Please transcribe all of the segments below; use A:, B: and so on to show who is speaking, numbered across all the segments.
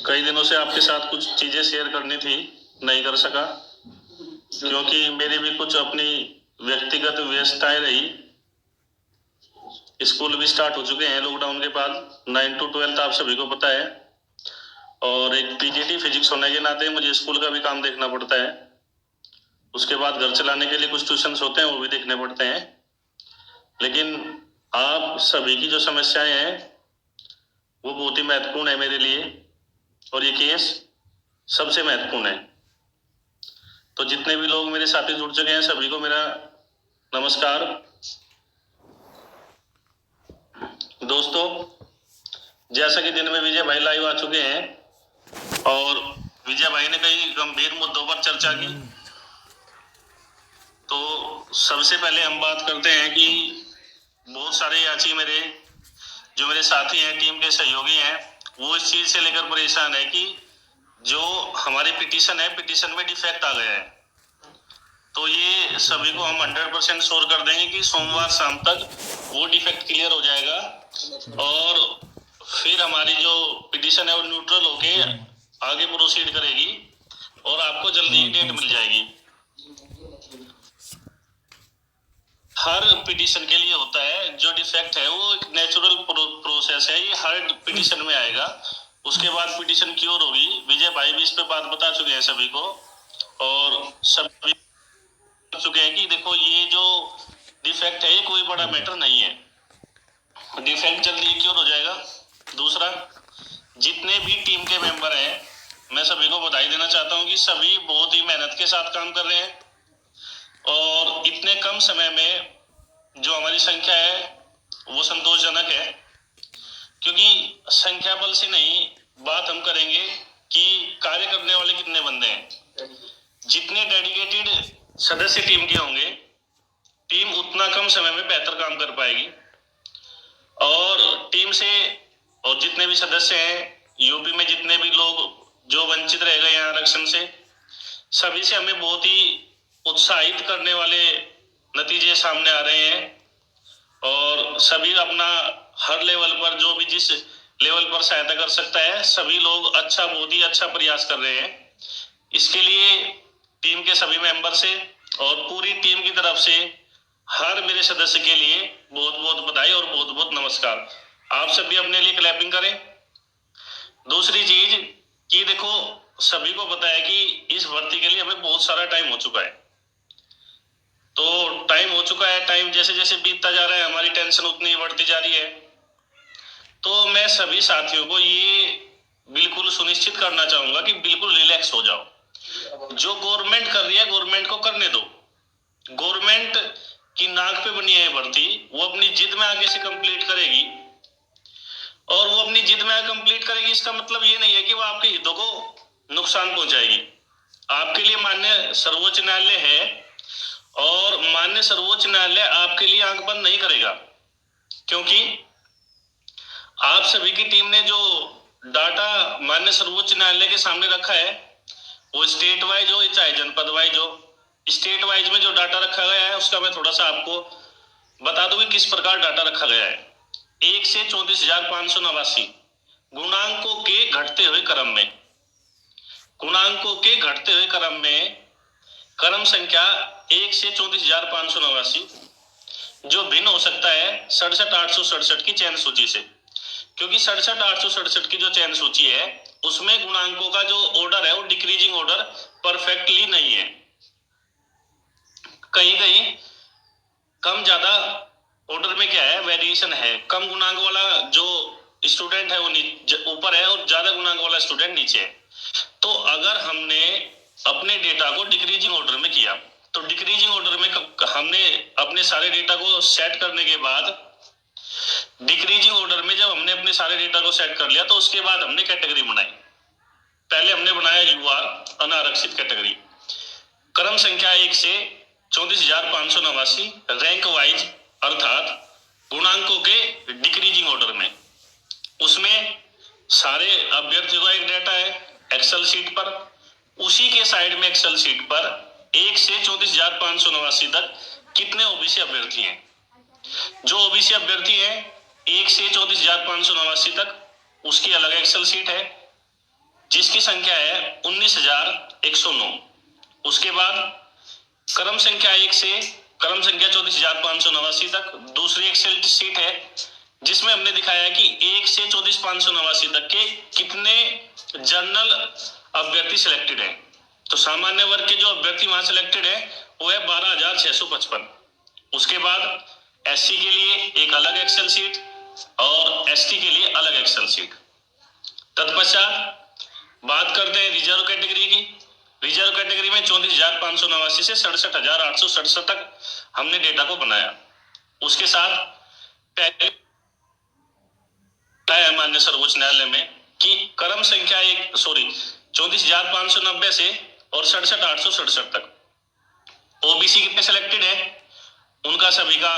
A: कई दिनों से आपके साथ कुछ चीजें शेयर करनी थी, नहीं कर सका क्योंकि मेरी भी कुछ अपनी व्यक्तिगत व्यस्तताएं रही। स्कूल भी स्टार्ट हो चुके हैं लॉकडाउन के बाद। 9 to 12 आप सभी को पता है, और एक पीजीटी फिजिक्स होने के नाते मुझे स्कूल का भी काम देखना पड़ता है। उसके बाद घर चलाने के लिए कुछ ट्यूशंस होते हैं, वो भी देखने पड़ते हैं। लेकिन आप सभी की जो समस्याएं हैं वो बहुत ही महत्वपूर्ण है मेरे लिए, और ये केस सबसे महत्वपूर्ण है। तो जितने भी लोग मेरे साथी जुड़ चुके हैं सभी को मेरा नमस्कार। दोस्तों, जैसा कि दिन में विजय भाई लाइव आ चुके हैं और विजय भाई ने कई गंभीर मुद्दों पर चर्चा की, तो सबसे पहले हम बात करते हैं कि बहुत सारे याची मेरे जो मेरे साथी हैं, टीम के सहयोगी हैं, वो इस चीज से लेकर परेशान है कि जो हमारी पिटीशन है, पिटीशन में डिफेक्ट आ गया है। तो ये सभी को हम 100% श्योर कर देंगे कि सोमवार शाम तक वो डिफेक्ट क्लियर हो जाएगा और फिर हमारी जो पिटीशन है वो न्यूट्रल होके आगे प्रोसीड करेगी और आपको जल्दी ही डेट मिल जाएगी। हर पिटीशन के लिए होता है, जो डिफेक्ट है वो एक नेचुरल प्रोसेस है, ये हर पिटीशन में आएगा। उसके बाद पिटीशन क्योर होगी। विजय भाई भी इस पे बात बता चुके हैं सभी को, और सभी चुके हैं कि देखो ये जो डिफेक्ट है ये कोई बड़ा मैटर नहीं है, डिफेक्ट जल्दी क्योर हो जाएगा। दूसरा, जितने भी टीम के मेंबर हैं मैं सभी को बधाई देना चाहता हूं कि सभी बहुत ही मेहनत के साथ काम कर रहे हैं, और इतने कम समय में जो हमारी संख्या है वो संतोषजनक है। क्योंकि संख्या बल से नहीं, बात हम करेंगे कि कार्य करने वाले कितने बंदे हैं। जितने डेडिकेटेड सदस्य टीम के होंगे, टीम उतना कम समय में बेहतर काम कर पाएगी। और टीम से और जितने भी सदस्य हैं, यूपी में जितने भी लोग जो वंचित रह गए हैं आरक्षण से, सभी से हमें बहुत ही उत्साहित करने वाले नतीजे सामने आ रहे हैं, और सभी अपना हर लेवल पर जो भी जिस लेवल पर सहायता कर सकता है, सभी लोग अच्छा, बहुत ही अच्छा प्रयास कर रहे हैं। इसके लिए टीम के सभी मेंबर से और पूरी टीम की तरफ से हर मेरे सदस्य के लिए बहुत बहुत बधाई और बहुत बहुत नमस्कार। आप सभी अपने लिए क्लैपिंग करें। दूसरी चीज कि देखो, सभी को पता है कि इस भर्ती के लिए हमें बहुत सारा टाइम हो चुका है। तो टाइम हो चुका है, टाइम जैसे जैसे बीतता जा रहा है हमारी टेंशन उतनी ही बढ़ती जा रही है। तो मैं सभी साथियों को ये बिल्कुल सुनिश्चित करना चाहूंगा कि बिल्कुल रिलैक्स हो जाओ। जो गवर्नमेंट कर रही है गवर्नमेंट को करने दो। गवर्नमेंट की नाक पे बनी है भर्ती, वो अपनी जिद में आगे से कंप्लीट करेगी, और वो अपनी जिद में कंप्लीट करेगी इसका मतलब ये नहीं है कि वो आपके हितों को नुकसान पहुंचाएगी। आपके लिए मान्य सर्वोच्च न्यायालय है, और मान्य सर्वोच्च न्यायालय आपके लिए आंख बंद नहीं करेगा, क्योंकि आप सभी की टीम ने जो डाटा मान्य सर्वोच्च न्यायालय के सामने रखा है, वो स्टेट वाइज हो चाहे जनपद वाइज हो, स्टेट वाइज में जो डाटा रखा गया है उसका मैं थोड़ा सा आपको बता दूं कि किस प्रकार डाटा रखा गया है। 1 से 34,589 गुणांकों के घटते हुए क्रम में, गुणांकों के घटते हुए क्रम में क्रम संख्या 1 से 34,589 जो भिन्न हो सकता है 67,867 की चयन सूची से, क्योंकि 67,867 की जो चयन सूची है उसमें गुणांकों का जो ऑर्डर है वो डिक्रीजिंग ऑर्डर परफेक्टली नहीं है। कहीं कहीं कम ज्यादा ऑर्डर में क्या है, वेरिएशन है। कम गुणांक वाला जो स्टूडेंट है वो ऊपर है और ज्यादा गुणांक वाला स्टूडेंट नीचे है। तो अगर हमने अपने डेटा को डिक्रीजिंग ऑर्डर में किया, तो डिक्रीजिंग ऑर्डर में हमने अपने सारे डेटा को सेट करने के बाद, डिक्रीजिंग ऑर्डर में जब हमने अपने सारे डेटा को सेट कर लिया तो उसके बाद हमने कैटेगरी बनाई। पहले हमने बनाया युवा अनारक्षित कैटेगरी, क्रम संख्या 1 से 34,589 रैंक वाइज, अर्थात गुणांकों के डिक्रीजिंग ऑर्डर में। उसमें सारे अभ्यर्थियों का एक डाटा है एक्सेल शीट पर, उसी के साइड में एक्सेल शीट पर 1 से 34,589 तक कितने ओबीसी अभ्यर्थी हैं। जो ओबीसी अभ्यर्थी हैं 1 से 34,589 तक, उसकी अलग एक्सेल शीट है। जिसकी संख्या है 19,109। उसके बाद क्रम संख्या 1 से क्रम संख्या 34,589 तक दूसरी एक्सेल शीट है, जिसमें हमने दिखाया कि 1 से 34,589 तक के कितने जनरल अभ्यर्थी सिलेक्टेड हैं। तो सामान्य वर्ग के जो अभ्यर्थी वहां सिलेक्टेड है वो है 12,655। उसके बाद एससी के लिए एक अलग एक्सेल शीट और एसटी के लिए अलग एक्सेल शीट। तत्पश्चात बात करते हैं रिजर्व कैटेगरी की। रिजर्व कैटेगरी में 34,589 से 67,867 तक हमने डेटा को बनाया। उसके साथ पहले माननीय सर्वोच्च न्यायालय में कि क्रम संख्या 34,590 से और 67,867 तक ओबीसी कितने सिलेक्टेड है, उनका सभी का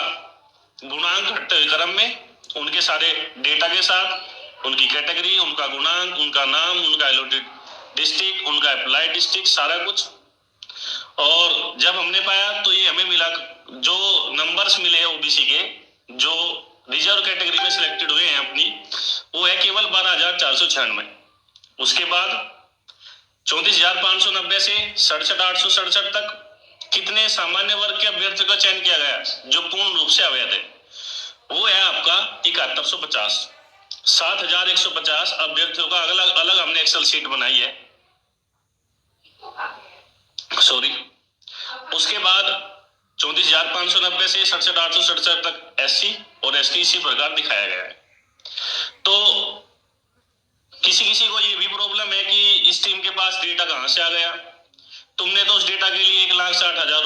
A: गुणांक घटते हुए क्रम में उनके सारे डेटा के साथ उनकी कैटेगरी, उनका गुणांक, उनका नाम, उनका एलोटेड डिस्ट्रिक्ट, उनका अप्लाइड डिस्ट्रिक्ट, सारा कुछ। और जब हमने पाया तो ये हमें मिला, जो नंबर्स मिले ओबीसी के जो रिजर्व कैटेगरी में सिलेक्टेड हुए हैं अपनी, वो है केवल 12,496। उसके बाद 34,590 से 67,867 तक कितने सामान्य वर्ग के अभ्यर्थियों का चयन किया गया जो पूर्ण रूप से अवैध है, वो है आपका 7150। 7,150 अभ्यर्थियों का अलग अलग हमने एक्सेल शीट बनाई है, सॉरी। उसके बाद 34,590 से 67,867 तक एससी और एसटी इसी प्रकार दिखाया गया है। तो किसी किसी को ये भी प्रॉब्लम है कि इस टीम के पास डेटा कहां से आ गया। तुमने तो उस डेटा के लिए 1,60,000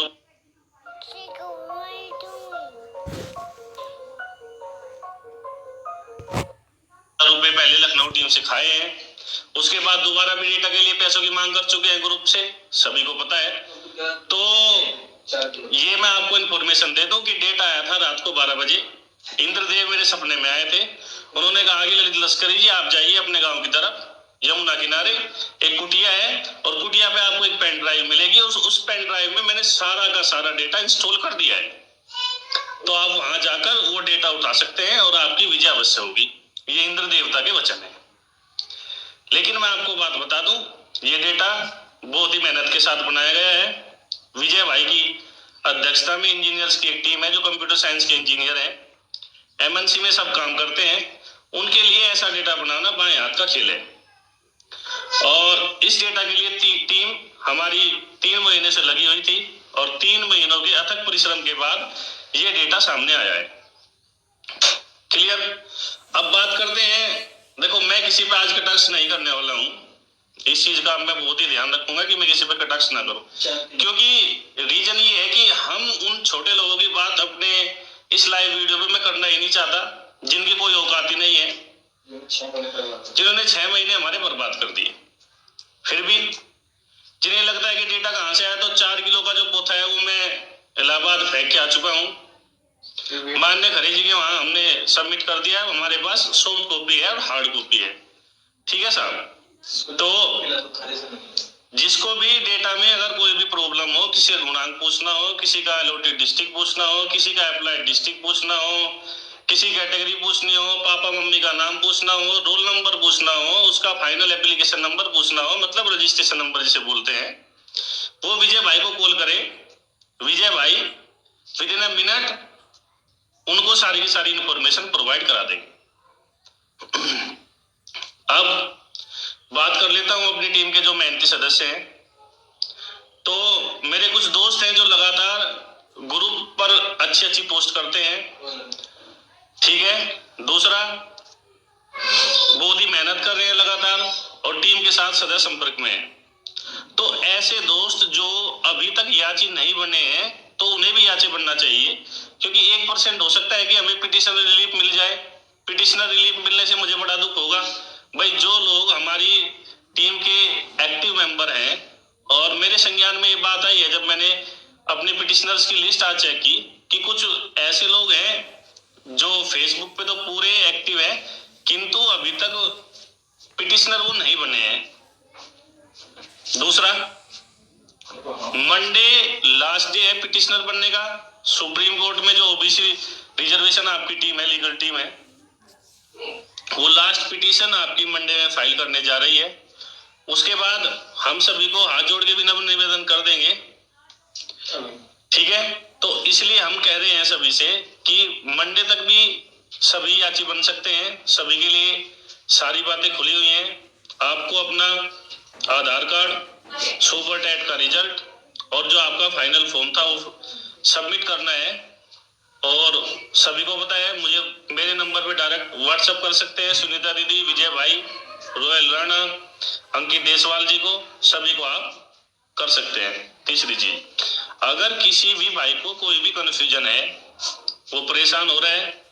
A: रुपए पहले लखनऊ टीम से खाए हैं। उसके बाद दोबारा भी डेटा के लिए पैसों की मांग कर चुके हैं ग्रुप से, सभी को पता है। तो ये मैं आपको इन्फॉर्मेशन दे दूं कि डेटा आया था रात को 12 बजे। इंद्रदेव मेरे सपने में आए थे, उन्होंने कहा कि ललित लश्करी जी आप जाइए अपने गांव की तरफ, यमुना किनारे एक कुटिया है और कुटिया पे आपको एक पेन ड्राइव मिलेगी, उस पेन ड्राइव में मैंने सारा का सारा डेटा इंस्टॉल कर दिया है, तो आप वहां जाकर वो डेटा उठा सकते हैं और आपकी विजय अवश्य होगी। ये इंद्र देवता के वचन है। लेकिन मैं आपको बात बता दूं, ये डेटा बहुत ही मेहनत के साथ बनाया गया है। विजय भाई की अध्यक्षता में इंजीनियर्स की एक टीम है जो कंप्यूटर साइंस के इंजीनियर है, एमएनसी में सब काम करते हैं, उनके लिए ऐसा डेटा बनाना बाएं हाथ का खेल है। और इस डेटा के लिए टीम हमारी 3 महीने से लगी हुई थी और 3 महीनों के अथक परिश्रम के बाद ये डेटा सामने आया है। क्लियर। अब बात करते हैं, देखो मैं किसी पे आज कटाक्ष नहीं करने वाला हूँ, इस चीज का मैं बहुत ही ध्यान रखूंगा कि मैं किसी पे कटाक्ष ना करूं, क्योंकि रीजन ये है कि हम उन छोटे लोगों की बात अपने इस लाइव वीडियो पे मैं करना ही नहीं चाहता जिनकी कोई औकात ही नहीं है, जिन्होंने 6 महीने हमारे बर्बाद कर दिए। फिर भी जिन्हें लगता है कि डेटा कहां से आया, तो 4 किलो का जो पोथा है वो मैं इलाहाबाद फेंक के आ चुका हूँ, माननीय खरे जी के वहां हमने सबमिट कर दिया है। हमारे पास सॉफ्ट कॉपी है और हार्ड कॉपी है, ठीक है साहब। तो जिसको भी डेटा में अगर कोई भी प्रॉब्लम हो, किसी का गुणांक पूछना हो, किसी का अलॉटेड डिस्ट्रिक्ट पूछना हो, किसी का अप्लाइड डिस्ट्रिक्ट पूछना हो, किसी कैटेगरी पूछनी हो, पापा मम्मी का नाम पूछना हो, रोल नंबर पूछना हो, उसका फाइनल एप्लीकेशन नंबर पूछना हो, मतलब रजिस्ट्रेशन नंबर जिसे बोलते हैं, वो विजय भाई को कॉल करें। विजय भाई विद इन अ मिनट उनको सारी की सारी इंफॉर्मेशन प्रोवाइड करा देंगे। अब बात कर लेता हूं अपनी टीम के जो मेहनती सदस्य हैं। तो मेरे कुछ दोस्त हैं जो लगातार ग्रुप पर अच्छी अच्छी पोस्ट करते हैं, ठीक है। दूसरा, बहुत ही मेहनत कर रहे हैं लगातार और टीम के साथ सदैव संपर्क में है। तो ऐसे दोस्त जो अभी तक याची नहीं बने हैं तो उन्हें भी याची बनना चाहिए, क्योंकि 1% हो सकता है कि हमें पिटिशनर रिलीफ मिल जाए। पिटिशनर रिलीफ मिलने से मुझे बड़ा दुख होगा। भाई जो लोग हमारी टीम के एक्टिव मेंबर हैं, और मेरे संज्ञान में ये बात आई है जब मैंने अपने पिटिशनर्स की लिस्ट आज चेक की कि कुछ ऐसे लोग हैं जो फेसबुक पे तो पूरे एक्टिव है किंतु अभी तक पिटिशनर वो नहीं बने हैं। दूसरा, मंडे लास्ट डे है पिटिशनर बनने का। सुप्रीम कोर्ट में जो ओबीसी रिजर्वेशन आपकी टीम है, लीगल टीम है, वो लास्ट पिटीशन आपकी मंडे में फाइल करने जा रही है। उसके बाद हम सभी को हाथ जोड़ के भी नम्र निवेदन कर देंगे, ठीक है। तो इसलिए हम कह रहे हैं सभी से कि मंडे तक भी सभी याची बन सकते हैं, सभी के लिए सारी बातें खुली हुई हैं। आपको अपना आधार कार्ड, सुपर टेट का रिजल्ट और जो आपका फाइनल फॉर्म था वो सबमिट करना है। और सभी को पता है, मुझे मेरे नंबर पे डायरेक्ट व्हाट्सएप कर सकते हैं। सुनीता दीदी, विजय भाई, रोयल राणा, अंकित देसवाल जी को, सभी को आप कर सकते हैं। तीसरी चीज, अगर किसी भी भाई को कोई भी कंफ्यूजन है, वो परेशान हो रहा है,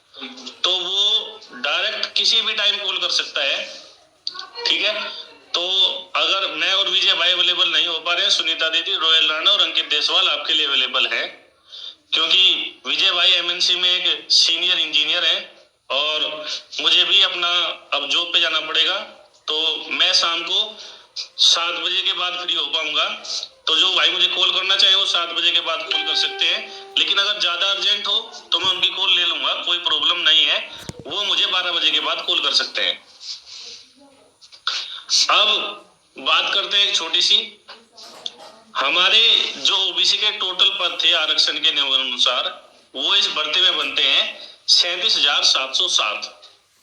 A: तो वो डायरेक्ट किसी भी टाइम कॉल कर सकता है, ठीक है। तो अगर मैं और विजय भाई अवेलेबल नहीं हो पा रहे हैं, सुनीता दीदी, रोयल राणा और अंकित देसवाल आपके लिए अवेलेबल है, क्योंकि विजय भाई एमएनसी में एक सीनियर इंजीनियर है और मुझे भी अपना अब जॉब पे जाना पड़ेगा। तो मैं शाम को 7 बजे के बाद फ्री हो पाऊंगा। तो जो भाई मुझे कॉल करना चाहे वो 7 बजे के बाद कॉल कर सकते हैं, लेकिन अगर ज्यादा अर्जेंट हो तो मैं उनकी कॉल ले लूंगा, कोई प्रॉब्लम नहीं है। वो मुझे 12 बजे के बाद कॉल कर सकते हैं। अब बात करते हैं एक छोटी सी, हमारे जो ओबीसी के टोटल पद थे आरक्षण के नियम अनुसार, वो इस भर्ती में बनते हैं 37,707।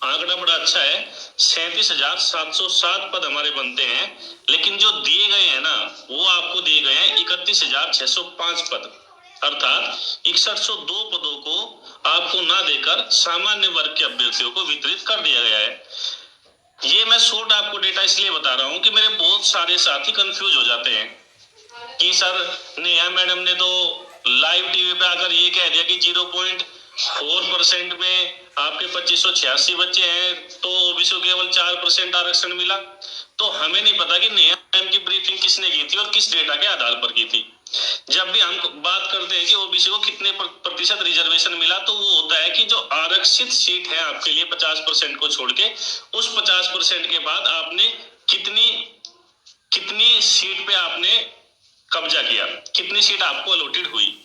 A: आंकड़ा बड़ा अच्छा है, 37,707 पद हमारे बनते हैं। लेकिन जो दिए गए हैं ना, वो आपको दिए गए हैं 31,605 पद, अर्थात 6102 पदों को आपको ना देकर सामान्य वर्ग के अभ्यर्थियों को वितरित कर दिया गया है। ये मैं शॉर्ट आपको डेटा इसलिए बता रहा हूं कि मेरे बहुत सारे साथी कंफ्यूज हो जाते हैं कि सर नेहा मैडम ने तो लाइव टीवी पे आकर ये कह दिया कि 0.4% में आपके 2586 बच्चे हैं, तो ओबीसी को केवल 4% आरक्षण मिला। तो हमें नहीं पता कि नेहा मैम की ब्रीफिंग किसने की थी और किस डेटा के आधार पर की थी। जब भी हम बात करते हैं कि ओबीसी को कितने प्रतिशत रिजर्वेशन मिला, तो वो होता है कि जो आरक्षित सीट है आपके लिए 50% को छोड़ के, उस 50% के बाद आपने कितनी सीट पे आपने कब्जा किया, कितनी सीट आपको अलॉटेड हुई।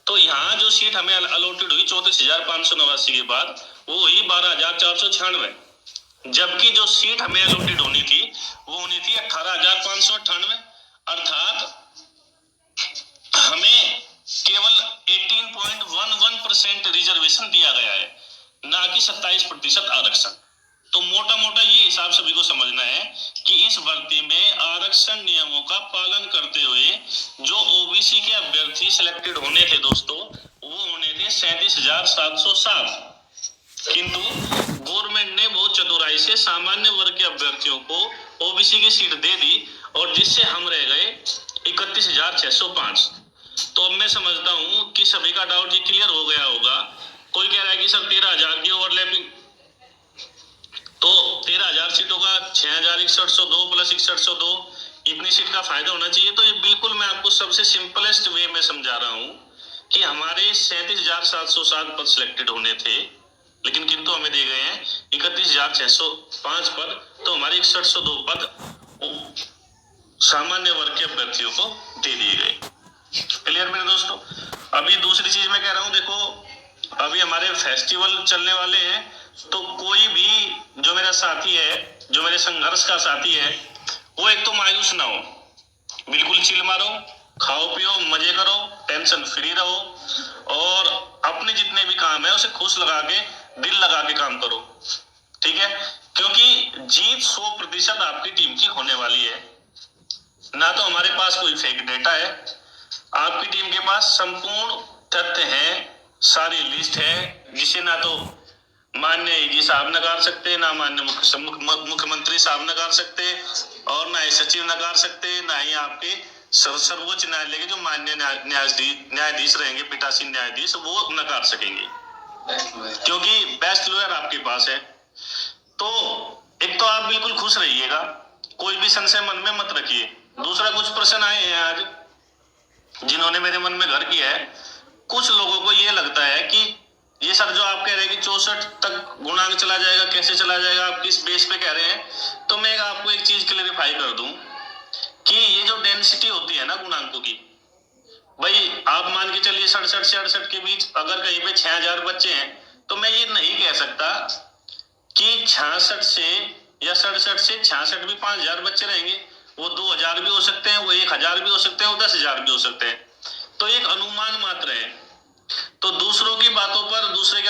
A: तो यहाँ जो सीट हमें अलॉटेड हुई 34,589 के बाद, वो हुई 12,496, जबकि जो सीट हमें अलॉटेड होनी थी वो होनी थी 18,598। अर्थात हमें केवल 18.11% रिजर्वेशन दिया गया है, ना कि 27% आरक्षण। तो मोटा मोटा ये हिसाब सभी को समझना है कि इस भर्ती में आरक्षण नियमों का पालन करते हुए जो ओबीसी के अभ्यर्थी सिलेक्टेड होने थे दोस्तों, वो होने थे 37,707। किंतु गवर्नमेंट ने बहुत चतुराई से सामान्य वर्ग के अभ्यर्थियों को ओबीसी की सीट दे दी, और जिससे हम रह गए 31,605। तो अब मैं समझता हूं कि सभी का डाउट ये क्लियर हो गया होगा। कोई कह रहा है कि सर 13,000 की ओवरलैपिंग, तो 13,000 सीटों का 6,6102 प्लस 6102 इतनी सीट का फायदा होना चाहिए। तो ये बिल्कुल मैं आपको सबसे सिंपलेस्ट वे में समझा रहा हूं कि हमारे 37,707 पद सिलेक्टेड होने थे, लेकिन किंतु हमें दिए गए हैं 31,605 पद। तो हमारे 6102 पद सामान्य वर्ग के अभ्यर्थियों को दे दिए गए। क्लियर मेरे दोस्तों। अभी दूसरी चीज मैं कह रहा हूं, देखो अभी हमारे फेस्टिवल चलने वाले हैं, तो कोई भी जो मेरा साथी है, जो मेरे संघर्ष का साथी है, वो एक तो मायूस ना हो, बिल्कुल चिल मारो, खाओ पियो, मजे करो, टेंशन फ्री रहो, और अपने जितने भी काम है उसे खुश लगा के, दिल लगा के काम करो, ठीक है। क्योंकि जीत 100% आपकी टीम की होने वाली है। ना तो हमारे पास कोई फेक डेटा है, आपकी टीम के पास संपूर्ण तथ्य हैं, सारी लिस्ट है, जिसे ना तो माननीय आईजी साहब नकार सकते, ना माननीय मुख्यमंत्री साहब नकार सकते, और ना ही सचिव नकार सकते, ना ही आपके सर्वोच्च न्यायालय के जो माननीय न्यायाधीश रहेंगे, पीठासीन न्यायाधीश, वो नकार सकेंगे, क्योंकि बेस्ट लॉयर आपके पास है। तो एक तो आप बिल्कुल खुश रहिएगा, कोई भी संशय मन में मत रखिए। दूसरा, कुछ प्रश्न आए हैं आज जिन्होंने मेरे मन में घर किया है। कुछ लोगों को ये लगता है कि ये सर जो आप कह रहे हैं कि 64 तक गुणांक चला जाएगा, कैसे चला जाएगा, आप किस बेस पे कह रहे हैं। तो मैं आपको एक चीज क्लेरिफाई कर दूं कि ये जो डेंसिटी होती है ना गुणांकों की, भाई आप मान के चलिए 67 से 68 के बीच अगर कहीं पे 6,000 बच्चे हैं, तो मैं ये नहीं कह सकता कि 66 से या 67 से 66 भी 5,000 बच्चे रहेंगे। वो 2000 भी हो सकते हैं, वो 1000 भी हो सकते हैं, वो 10,000 भी हो सकते हैं। तो एक अनुमान मात्र है। तो दूसरों की बातों पर दूसरे के